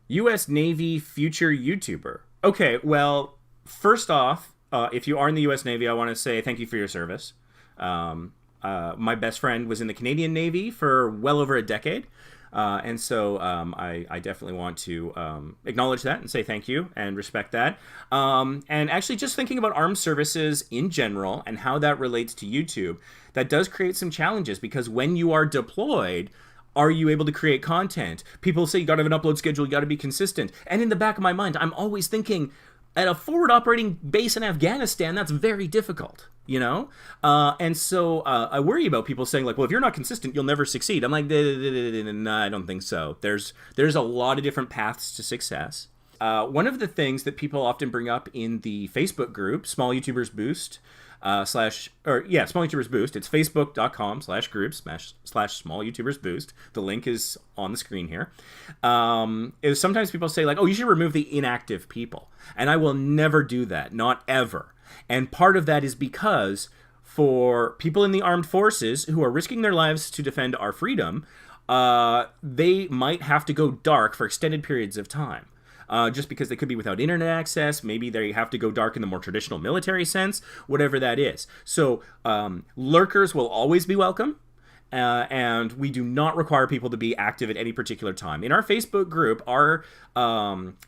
U.S. Navy future YouTuber. Okay, well, first off, if you are in the U.S. Navy, I want to say thank you for your service. My best friend was in the Canadian Navy for well over a decade. And so I definitely want to acknowledge that and say thank you and respect that. And actually, just thinking about armed services in general and how that relates to YouTube, that does create some challenges because when you are deployed, are you able to create content? People say you got to have an upload schedule, you got to be consistent. And in the back of my mind, I'm always thinking, at a forward operating base in Afghanistan, that's very difficult, you know? And so I worry about people saying, like, well, if you're not consistent, you'll never succeed. I'm like, no, I don't think so. There's a lot of different paths to success. One of the things that people often bring up in the Facebook group, Small YouTubers Boost, Small YouTubers Boost. It's facebook.com/groups slash Small YouTubers Boost. The link is on the screen here. Is sometimes people say, like, oh, you should remove the inactive people. And I will never do that. Not ever. And part of that is because for people in the armed forces who are risking their lives to defend our freedom, they might have to go dark for extended periods of time. Just because they could be without internet access. Maybe they have to go dark in the more traditional military sense, whatever that is. So lurkers will always be welcome. And we do not require people to be active at any particular time. In our Facebook group, our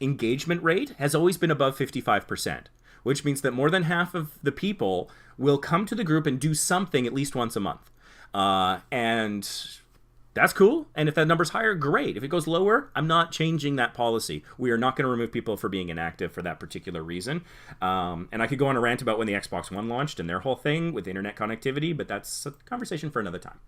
engagement rate has always been above 55%, which means that more than half of the people will come to the group and do something at least once a month. And that's cool. And if that number's higher, great. If it goes lower, I'm not changing that policy. We are not going to remove people for being inactive for that particular reason. And I could go on a rant about when the Xbox One launched and their whole thing with internet connectivity, but that's a conversation for another time.